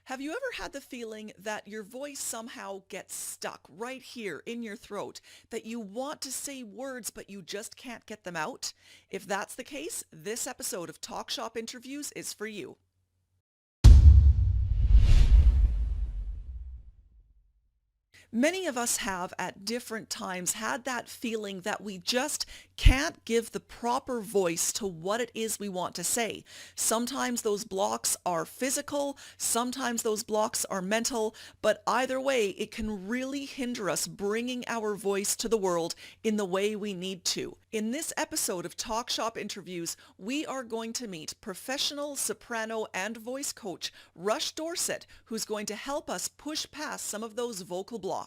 Have you ever had the feeling that your voice somehow gets stuck right here in your throat, that you want to say words but you just can't get them out? If that's the case, this episode of Talk Shop Interviews is for you. Many of us have at different times had that feeling that we just can't give the proper voice to what it is we want to say. Sometimes those blocks are physical, sometimes those blocks are mental, but either way, it can really hinder us bringing our voice to the world in the way we need to. In this episode of Talk Shop Interviews, we are going to meet professional soprano and voice coach Rush Dorsett, who's going to help us push past some of those vocal blocks.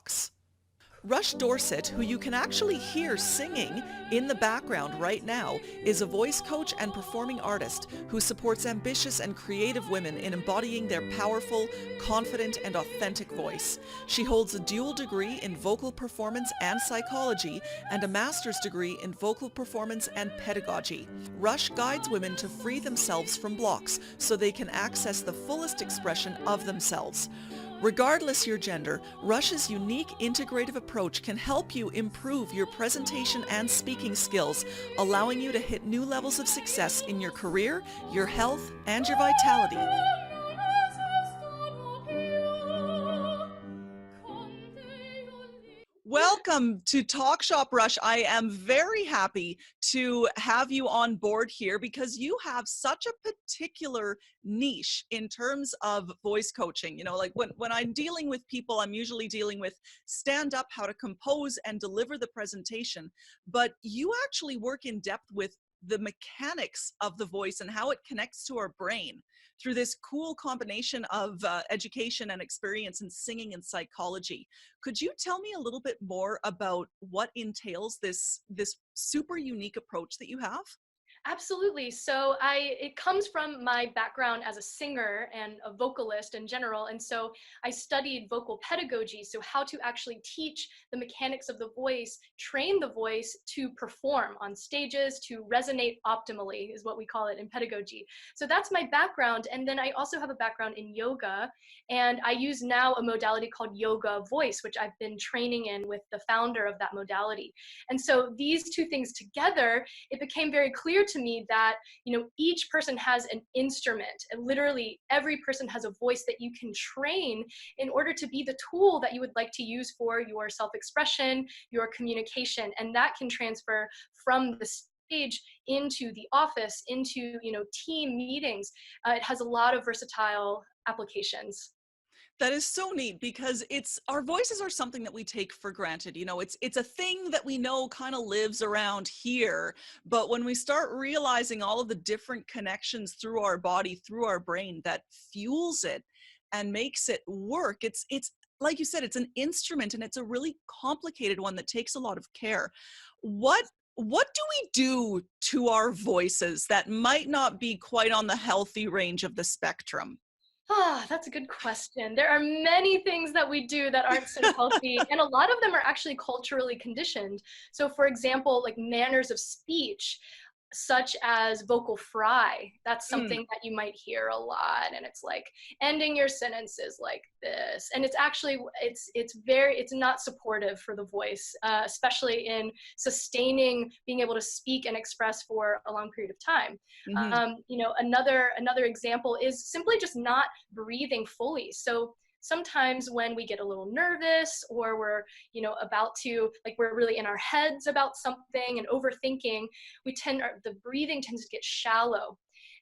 Rush Dorsett, who you can actually hear singing in the background right now, is a voice coach and performing artist who supports ambitious and creative women in embodying their powerful, confident, and authentic voice. She holds a dual degree in vocal performance and psychology and a master's degree in vocal performance and pedagogy. Rush guides women to free themselves from blocks so they can access the fullest expression of themselves. Regardless your gender, Rush's unique integrative approach can help you improve your presentation and speaking skills, allowing you to hit new levels of success in your career, your health, and your vitality. Welcome to Talk Shop, Rush. I am very happy to have you on board here because you have such a particular niche in terms of voice coaching. You know, like when I'm dealing with people, I'm usually dealing with stand up, how to compose and deliver the presentation. But you actually work in depth with the mechanics of the voice and how it connects to our brain through this cool combination of education and experience in singing and psychology. Could you tell me a little bit more about what entails this super unique approach that you have? Absolutely. It comes from my background as a singer and a vocalist in general. And so I studied vocal pedagogy. So how to actually teach the mechanics of the voice, train the voice to perform on stages, to resonate optimally is what we call it in pedagogy. So that's my background. And then I also have a background in yoga, and I use now a modality called yoga voice, which I've been training in with the founder of that modality. And so these two things together, it became very clear to me that each person has an instrument, and literally every person has a voice that you can train in order to be the tool that you would like to use for your self-expression, your communication, and that can transfer from the stage into the office, into team meetings. It has a lot of versatile applications. That is so neat because it's our voices are something that we take for granted. You know, it's a thing that we know kind of lives around here, but when we start realizing all of the different connections through our body, through our brain that fuels it and makes it work, it's like you said, it's an instrument and it's a really complicated one that takes a lot of care. What do we do to our voices that might not be quite on the healthy range of the spectrum? That's a good question. There are many things that we do that aren't so healthy, and a lot of them are actually culturally conditioned. So, for example, like manners of speech, such as vocal fry, that's Mm. something that you might hear a lot, and it's like ending your sentences like this, and it's not supportive for the voice, especially in sustaining being able to speak and express for a long period of time. Hmm. Another example is simply just not breathing fully. So sometimes when we get a little nervous, or we're about to, like, we're really in our heads about something and overthinking, the breathing tends to get shallow.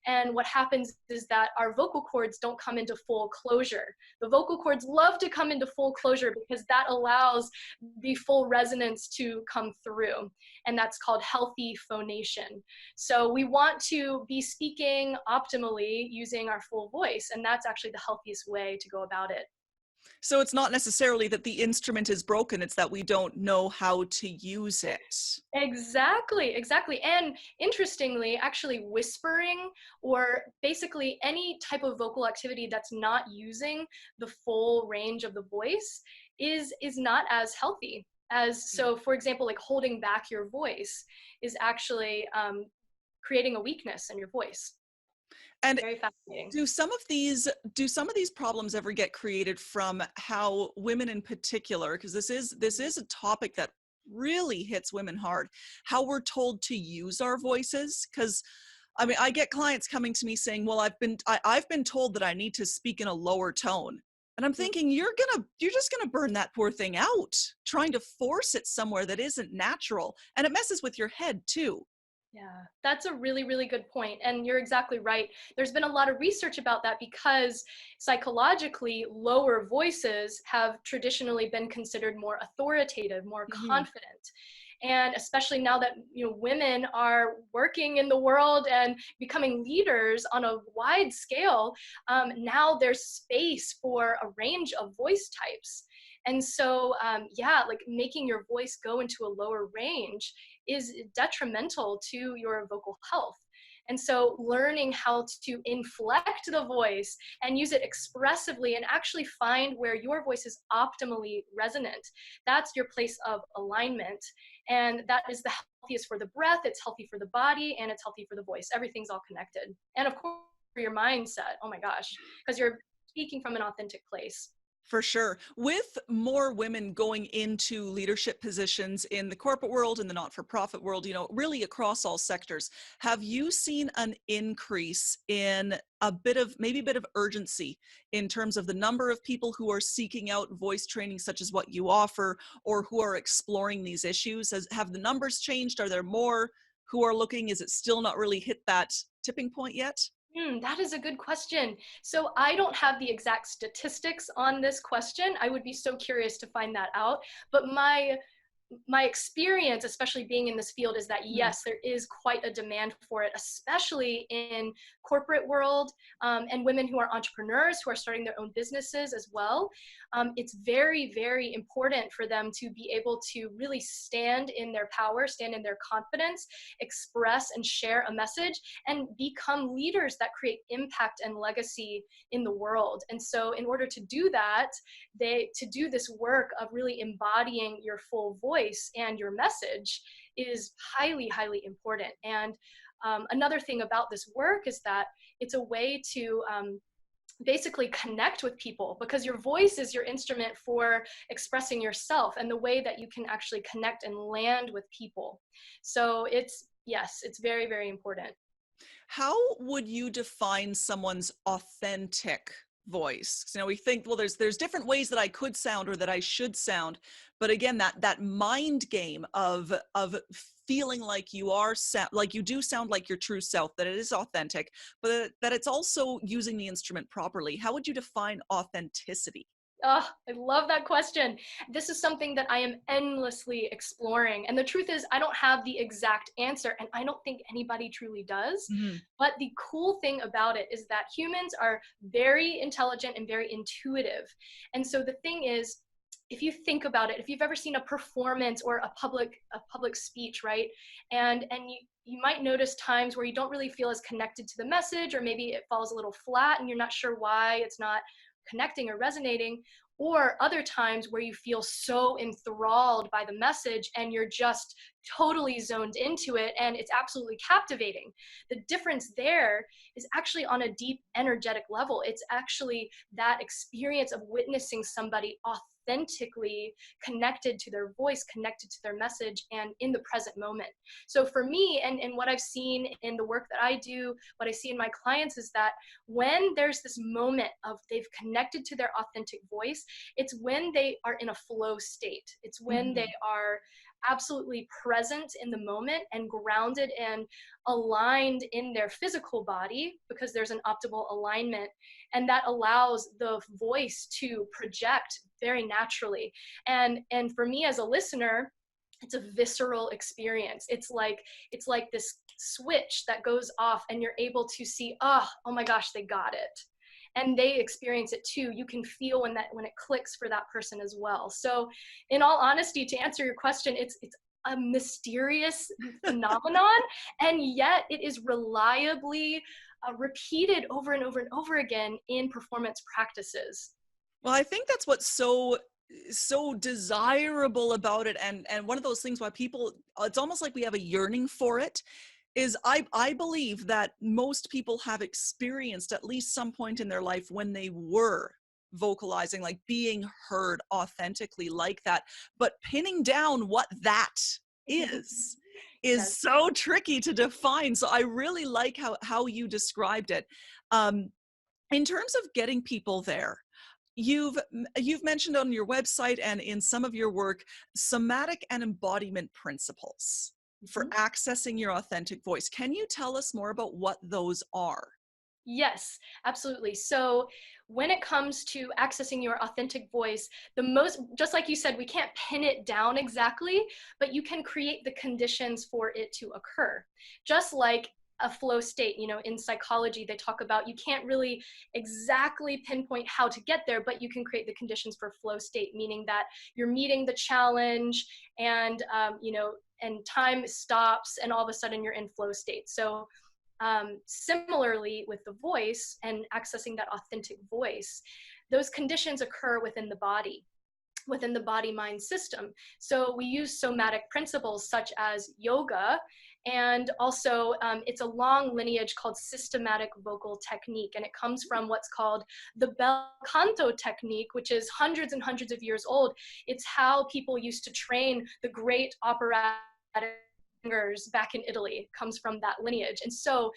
And what happens is that our vocal cords don't come into full closure. The vocal cords love to come into full closure because that allows the full resonance to come through. And that's called healthy phonation. So we want to be speaking optimally using our full voice. And that's actually the healthiest way to go about it. So it's not necessarily that the instrument is broken, it's that we don't know how to use it. Exactly, exactly. And interestingly, actually whispering, or basically any type of vocal activity that's not using the full range of the voice is not as healthy. As Mm. so, for example, like holding back your voice is actually creating a weakness in your voice. And Very fascinating. do some of these problems ever get created from how women in particular, because this is a topic that really hits women hard, how we're told to use our voices? Because I mean, I get clients coming to me saying, "Well, I've been told that I need to speak in a lower tone." And I'm thinking, you're just gonna burn that poor thing out, trying to force it somewhere that isn't natural, and it messes with your head too. Yeah, that's a really, really good point. And you're exactly right. There's been a lot of research about that because psychologically, lower voices have traditionally been considered more authoritative, more Mhm. confident. And especially now that women are working in the world and becoming leaders on a wide scale, now there's space for a range of voice types. And so, yeah, like making your voice go into a lower range is detrimental to your vocal health. And so, learning how to inflect the voice and use it expressively and actually find where your voice is optimally resonant, that's your place of alignment. And that is the healthiest for the breath, it's healthy for the body, and it's healthy for the voice. Everything's all connected. And of course, for your mindset, oh my gosh, because you're speaking from an authentic place. For sure. With more women going into leadership positions in the corporate world and the not-for-profit world, really across all sectors, have you seen an increase in maybe a bit of urgency in terms of the number of people who are seeking out voice training such as what you offer, or who are exploring these issues? Have the numbers changed? Are there more who are looking? Is it still not really hit that tipping point yet? That is a good question. So I don't have the exact statistics on this question. I would be so curious to find that out. But my experience, especially being in this field, is that Mm. yes, there is quite a demand for it, especially in corporate world, and women who are entrepreneurs who are starting their own businesses as well. It's very, very important for them to be able to really stand in their power, stand in their confidence, express and share a message, and become leaders that create impact and legacy in the world. And so, in order to do that, to do this work of really embodying your full voice and your message is highly, highly important. And another thing about this work is that it's a way to basically connect with people, because your voice is your instrument for expressing yourself and the way that you can actually connect and land with people. So it's, yes, it's very, very important. How would you define someone's authentic voice? 'Cause, we think, well, there's different ways that I could sound or that I should sound, but again, that mind game of feeling like like you do sound like your true self, that it is authentic, but that it's also using the instrument properly. How would you define authenticity? Oh, I love that question. This is something that I am endlessly exploring. And the truth is, I don't have the exact answer, and I don't think anybody truly does. Mhm. But the cool thing about it is that humans are very intelligent and very intuitive. And so the thing is, if you think about it, if you've ever seen a performance or a public speech, right? And you might notice times where you don't really feel as connected to the message, or maybe it falls a little flat and you're not sure why it's not connecting or resonating, or other times where you feel so enthralled by the message and you're just totally zoned into it and it's absolutely captivating. The difference there is actually on a deep energetic level. It's actually that experience of witnessing somebody authentically connected to their voice, connected to their message, and in the present moment. So for me, and what I've seen in the work that I do, what I see in my clients, is that when there's this moment of they've connected to their authentic voice, it's when they are in a flow state. It's when they Mhm. are absolutely present in the moment and grounded and aligned in their physical body, because there's an optimal alignment, and that allows the voice to project very naturally. And for me as a listener, it's a visceral experience. It's like this switch that goes off and you're able to see, oh my gosh, they got it. And they experience it too. You can feel when it clicks for that person as well. So in all honesty, to answer your question, it's a mysterious phenomenon, and yet it is reliably repeated over and over and over again in performance practices. Well, I think that's what's so desirable about it, and one of those things why people, it's almost like we have a yearning for it, is I believe that most people have experienced at least some point in their life when they were vocalizing, like being heard authentically like that. But pinning down what that is is Yes. so tricky to define. So I really like how you described it. Um, in terms of getting people there, you've mentioned on your website and in some of your work somatic and embodiment principles for Mhm. accessing your authentic voice. Can you tell us more about what those are? Yes, absolutely. So when it comes to accessing your authentic voice, the most, just like you said, we can't pin it down exactly, but you can create the conditions for it to occur. Just like a flow state, in psychology, they talk about you can't really exactly pinpoint how to get there, but you can create the conditions for flow state, meaning that you're meeting the challenge and, and time stops and all of a sudden you're in flow state. So similarly, with the voice and accessing that authentic voice, those conditions occur within the body mind system. So we use somatic principles such as yoga, and also it's a long lineage called systematic vocal technique, and it comes from what's called the bel canto technique, which is hundreds and hundreds of years old. It's how people used to train the great operatic singers back in Italy. It comes from that lineage. And so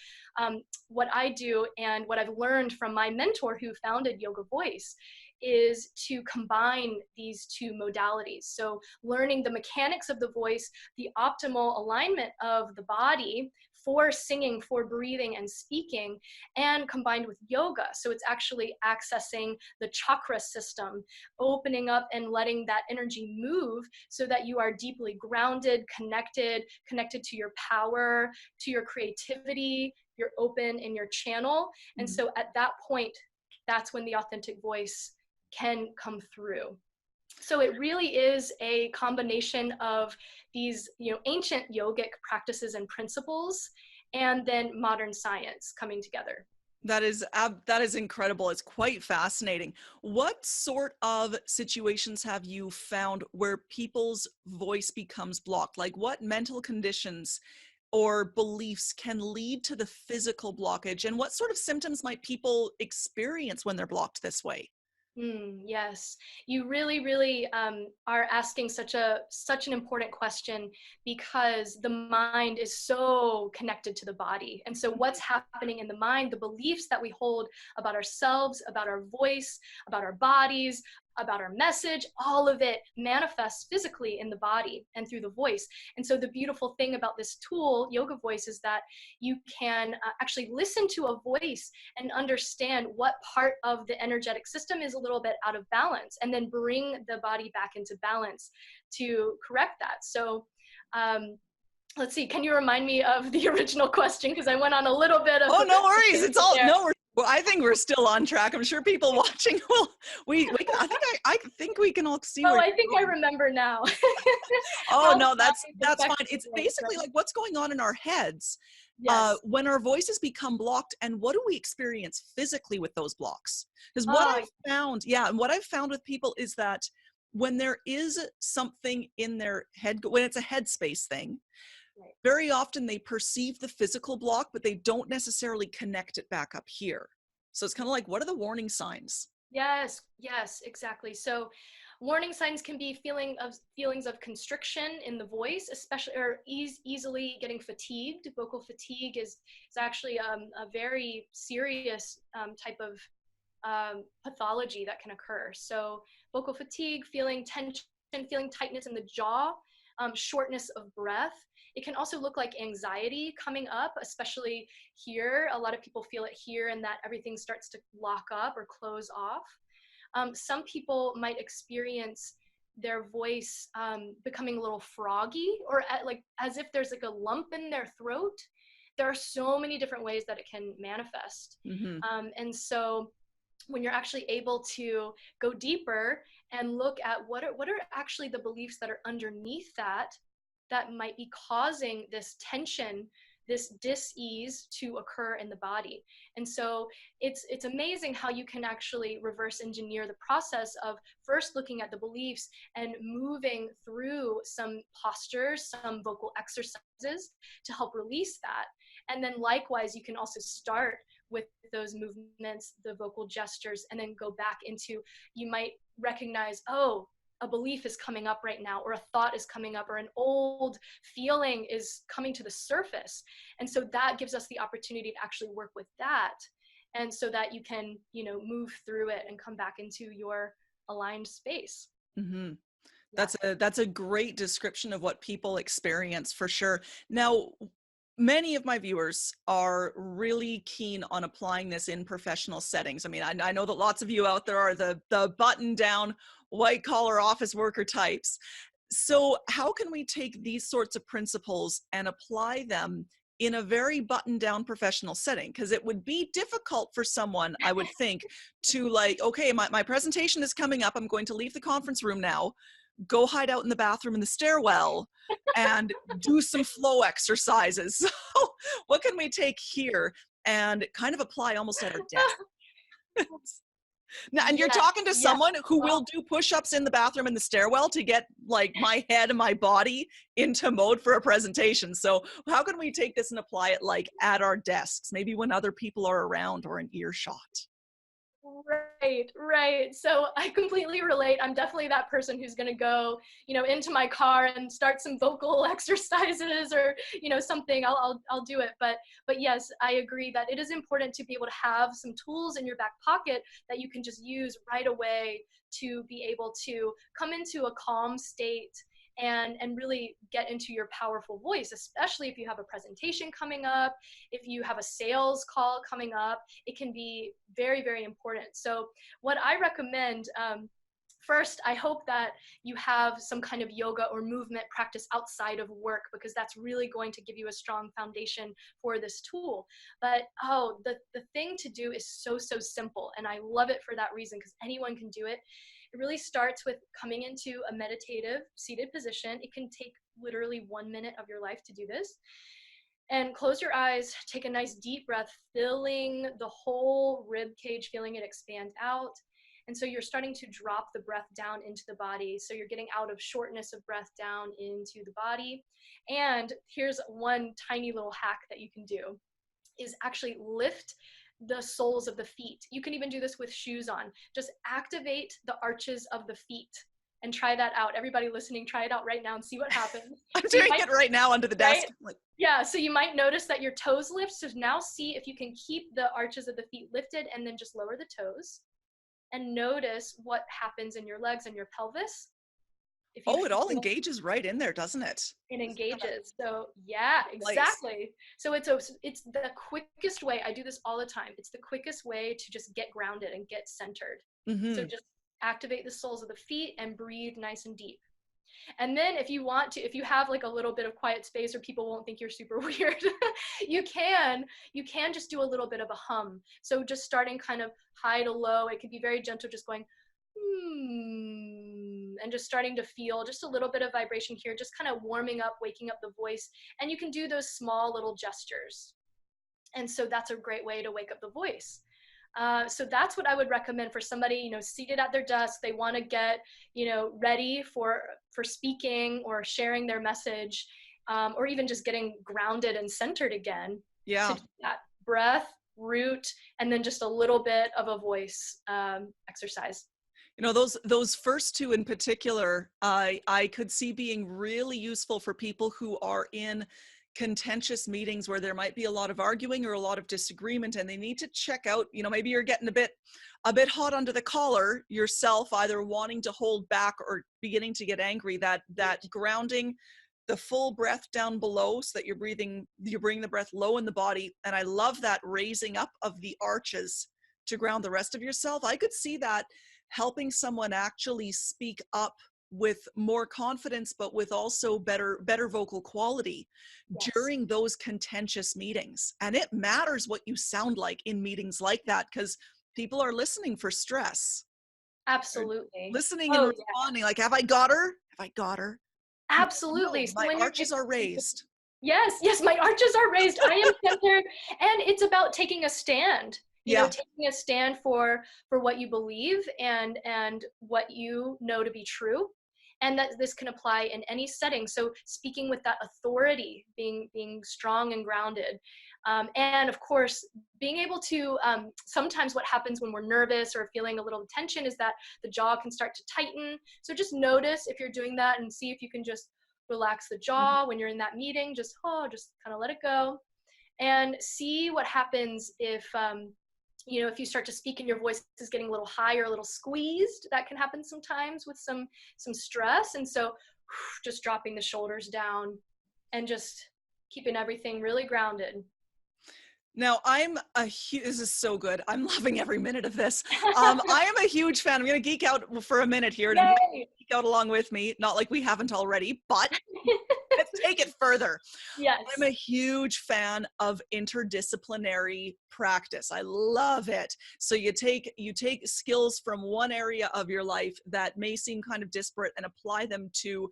what I do and what I've learned from my mentor who founded Yoga Voice is to combine these two modalities. So learning the mechanics of the voice, the optimal alignment of the body for singing, for breathing and speaking, and combined with yoga. So it's actually accessing the chakra system, opening up and letting that energy move so that you are deeply grounded, connected to your power, to your creativity, you're open in your channel. And Mhm. so at that point, that's when the authentic voice can come through. So it really is a combination of these, ancient yogic practices and principles, and then modern science coming together. That is incredible. It's quite fascinating. What sort of situations have you found where people's voice becomes blocked? Like what mental conditions or beliefs can lead to the physical blockage? And what sort of symptoms might people experience when they're blocked this way? Yes, you really, really are asking such an important question, because the mind is so connected to the body, and so what's happening in the mind, the beliefs that we hold about ourselves, about our voice, about our bodies, about our message, all of it manifests physically in the body and through the voice. And so the beautiful thing about this tool, Yoga Voice, is that you can actually listen to a voice and understand what part of the energetic system is a little bit out of balance, and then bring the body back into balance to correct that. So let's see, can you remind me of the original question? Because I went on a little bit of Oh, no a worries. It's tangent all there. no. Well, I think we're still on track. I'm sure people watching will. I think we can all see Oh, where I you're think I going. remember now. Oh How the no, body that's fine. affects the It's voice, basically right? like what's going on in our heads Yes. when our voices become blocked, and what do we experience physically with those blocks? Because what Oh, I've found, yeah, and what I've found with people is that when there is something in their head, when it's a headspace thing, right. very often they perceive the physical block, but they don't necessarily connect it back up here. So it's kind of like, what are the warning signs? Yes, yes, exactly. So warning signs can be feelings of constriction in the voice, especially, or easily getting fatigued. Vocal fatigue is actually a very serious type of pathology that can occur. So vocal fatigue, feeling tension, feeling tightness in the jaw, shortness of breath. It can also look like anxiety coming up, especially here. A lot of people feel it here, and that everything starts to lock up or close off. Some people might experience their voice becoming a little froggy, or like as if there's like a lump in their throat. There are so many different ways that it can manifest. Hmm. And so when you're actually able to go deeper and look at what are actually the beliefs that are underneath that might be causing this tension, this dis-ease to occur in the body. And so it's amazing how you can actually reverse engineer the process of first looking at the beliefs and moving through some postures, some vocal exercises to help release that. And then likewise, you can also start with those movements, the vocal gestures, and then go back into, you might recognize, oh, a belief is coming up right now, or a thought is coming up, or an old feeling is coming to the surface. And so that gives us the opportunity to actually work with that. And so that you can, move through it and come back into your aligned space. Hmm. Yeah. That's a great description of what people experience for sure. Now, many of my viewers are really keen on applying this in professional settings. I mean, I know that lots of you out there are the button down, white collar office worker types. So how can we take these sorts of principles and apply them in a very buttoned down professional setting? Because it would be difficult for someone, I would think, to like, okay, my presentation is coming up. I'm going to leave the conference room now, go hide out in the bathroom in the stairwell and do some flow exercises. So what can we take here and kind of apply almost at our desk? Now, and you're Yes. talking to Yeah. someone who will do push-ups in the bathroom in the stairwell to get like my head and my body into mode for a presentation. So how can we take this and apply it like at our desks, maybe when other people are around or in earshot? Right, right. So I completely relate. I'm definitely that person who's going to go, into my car and start some vocal exercises or, something. I'll do it. But yes, I agree that it is important to be able to have some tools in your back pocket that you can just use right away to be able to come into a calm state and really get into your powerful voice, especially if you have a presentation coming up, if you have a sales call coming up. It can be very, very important. So what I recommend, first, I hope that you have some kind of yoga or movement practice outside of work, because that's really going to give you a strong foundation for this tool. But the thing to do is so, so simple. And I love it for that reason, because anyone can do it. It really starts with coming into a meditative seated position. It can take literally 1 minute of your life to do this. And close your eyes, take a nice deep breath, filling the whole rib cage, feeling it expand out. And so you're starting to drop the breath down into the body. So you're getting out of shortness of breath down into the body. And here's one tiny little hack that you can do, is actually lift the soles of the feet. You can even do this with shoes on. Just activate the arches of the feet and try that out. Everybody listening, try it out right now and see what happens. I'm So doing it right now under the desk. right? Yeah, so you might notice that your toes lift. So now see if you can keep the arches of the feet lifted and then just lower the toes and notice what happens in your legs and your pelvis. If you Oh, it all feel engages right in there, doesn't it? it engages. So yeah, Place. exactly. So it's the quickest way. I do this all the time. It's the quickest way to just get grounded and get centered. So Mm-hmm. just activate the soles of the feet and breathe nice and deep. And then if you want to, if you have like a little bit of quiet space or people won't think you're super weird, you can just do a little bit of a hum. So just starting kind of high to low. It can be very gentle, just going and just starting to feel just a little bit of vibration here, just kind of warming up, waking up the voice. And you can do those small little gestures. And so that's a great way to wake up the voice. So that's what I would recommend for somebody, seated at their desk. They want to get, ready for speaking or sharing their message, or even just getting grounded and centered again. To Yeah. do that breath, root, and then just a little bit of a voice exercise. Those first two in particular, I could see being really useful for people who are in contentious meetings where there might be a lot of arguing or a lot of disagreement, and they need to check out, maybe you're getting a bit hot under the collar yourself, either wanting to hold back or beginning to get angry. That grounding, the full breath down below, so that you're bringing the breath low in the body. And I love that raising up of the arches to ground the rest of yourself. I could see that helping someone actually speak up with more confidence, but with also better vocal quality Yes, during those contentious meetings. And it matters what you sound like in meetings like that, because people are listening for stress. They're absolutely. listening and Oh yeah, responding like, have I got her? Have I got her? absolutely. No, So my when you're arches are raised. Yes, yes, my arches are raised. I am centered, and it's about taking a stand. You know, Yeah. taking a stand for what you believe and what you know to be true, and that this can apply in any setting. So speaking with that authority, being strong and grounded, and of course being able to. Sometimes what happens when we're nervous or feeling a little tension is that the jaw can start to tighten. So just notice if you're doing that and see if you can just relax the Mhm. jaw when you're in that meeting. Just kind of let it go and see what happens if if you start to speak and your voice is getting a little high or a little squeezed. That can happen sometimes with some stress. And so just dropping the shoulders down and just keeping everything really grounded. Now, this is so good. I'm loving every minute of this. I am a huge fan. I'm going to geek out for a minute here and invite you Yay. to geek out along with me. Not like we haven't already, but let's take it further. I'm Yes. a huge fan of interdisciplinary practice. I love it. So you take skills from one area of your life that may seem kind of disparate and apply them to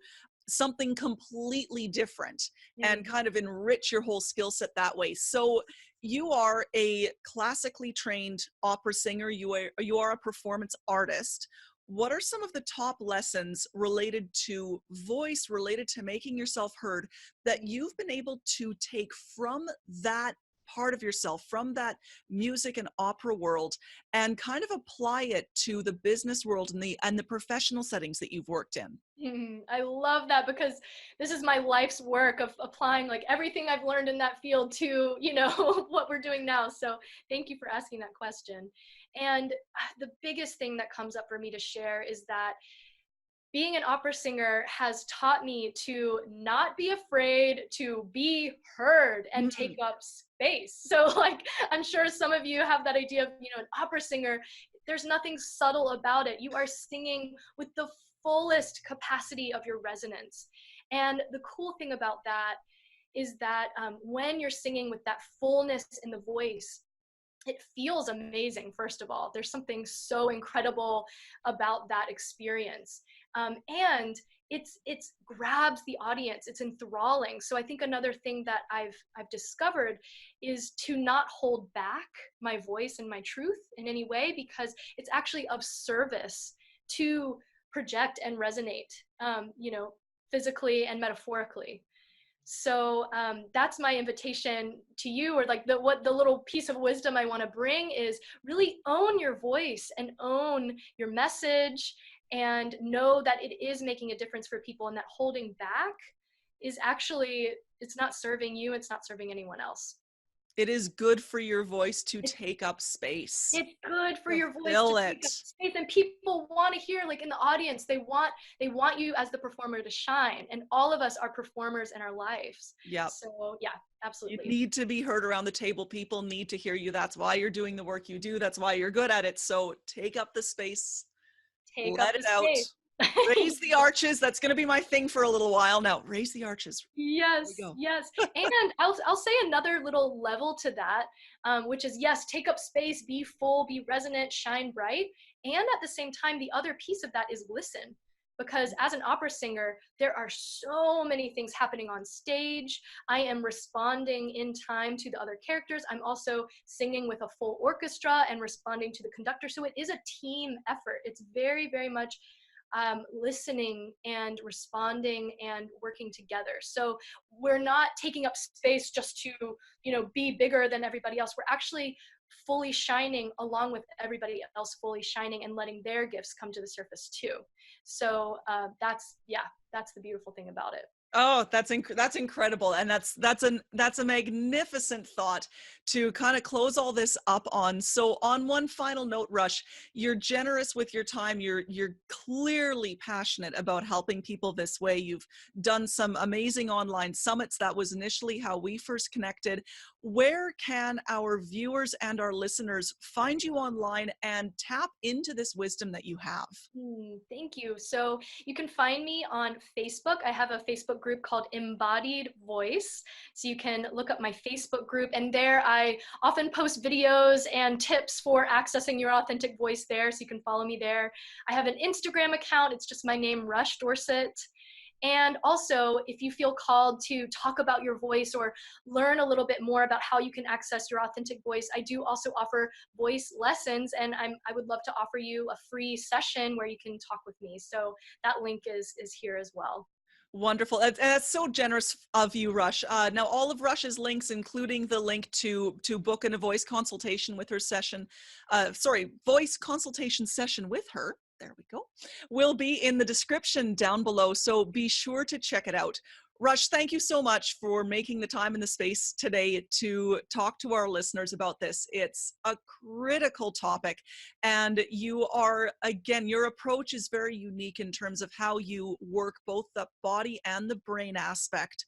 something completely different and Mm. kind of enrich your whole skill set that way. So you are a classically trained opera singer, you are a performance artist. What are some of the top lessons related to voice, related to making yourself heard, that you've been able to take from that part of yourself, from that music and opera world, and kind of apply it to the business world and the professional settings that you've worked in? I love that because this is my life's work of applying like everything I've learned in that field to, what we're doing now. So thank you for asking that question. And the biggest thing that comes up for me to share is that being an opera singer has taught me to not be afraid to be heard and take Mhm. up space. So, like, I'm sure some of you have that idea of, an opera singer. There's nothing subtle about it. You are singing with the fullest capacity of your resonance. And the cool thing about that is that when you're singing with that fullness in the voice, it feels amazing. First of all, there's something so incredible about that experience, and it's grabs the audience. It's enthralling. So I think another thing that I've discovered is to not hold back my voice and my truth in any way, because it's actually of service to project and resonate, physically and metaphorically. So that's my invitation to you, or like the little piece of wisdom I want to bring is really own your voice and own your message, and know that it is making a difference for people, and that holding back is actually, it's not serving you, it's not serving anyone else. It is good for your voice to It's take up space, it's good for to your voice to fill take up it. space, and people want to hear, like in the audience, they want you as the performer to shine, and all of us are performers in our lives. Yep. So yeah, You absolutely. need to be heard around the table. People need to hear you. That's why you're doing the work you do. That's why you're good at it. So take up the space, Take up let the it out, space. raise the arches. That's going to be my thing for a little while now. Raise the arches. There we Yes, go. yes. And I'll say another little level to that, which is, yes, take up space, be full, be resonant, shine bright. And at the same time, the other piece of that is listen. Because as an opera singer, there are so many things happening on stage. I am responding in time to the other characters. I'm also singing with a full orchestra and responding to the conductor. So it is a team effort. It's very, very much listening and responding and working together. So we're not taking up space just to, be bigger than everybody else. We're actually fully shining along with everybody else fully shining, and letting their gifts come to the surface too. So that's the beautiful thing about it. Oh, that's incredible, and that's a magnificent thought to kind of close all this up on. So, on one final note, Rush, you're generous with your time. You're clearly passionate about helping people this way. You've done some amazing online summits. That was initially how we first connected. Where can our viewers and our listeners find you online and tap into this wisdom that you have? Thank you. So you can find me on Facebook. I have a Facebook group called Embodied Voice. So you can look up my Facebook group, and there I often post videos and tips for accessing your authentic voice there. So you can follow me there. I have an Instagram account. It's just my name, Rush Dorsett. And also, if you feel called to talk about your voice or learn a little bit more about how you can access your authentic voice, I do also offer voice lessons, and I would love to offer you a free session where you can talk with me. So that link is here as well. Wonderful. That's so generous of you, Rush. Now, all of Rush's links, including the link to book in a voice consultation with her session, voice consultation session with her, there we go, will be in the description down below. So be sure to check it out. Rush, thank you so much for making the time and the space today to talk to our listeners about this. It's a critical topic. And you are, again, your approach is very unique in terms of how you work both the body and the brain aspect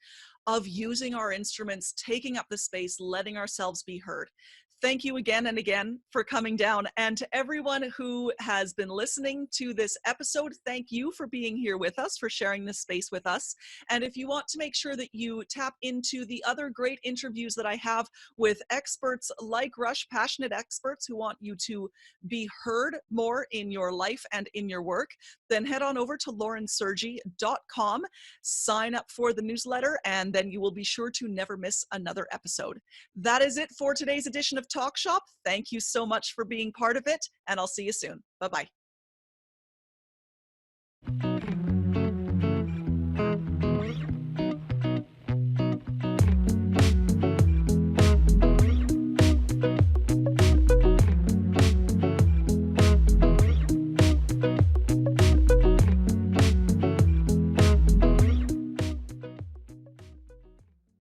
of using our instruments, taking up the space, letting ourselves be heard. Thank you again and again for coming down. And to everyone who has been listening to this episode, thank you for being here with us, for sharing this space with us. And if you want to make sure that you tap into the other great interviews that I have with experts like Rush, passionate experts who want you to be heard more in your life and in your work, then head on over to laurensergi.com, sign up for the newsletter, and then you will be sure to never miss another episode. That is it for today's edition of Talk Shop. Thank you so much for being part of it, and I'll see you soon. Bye-bye.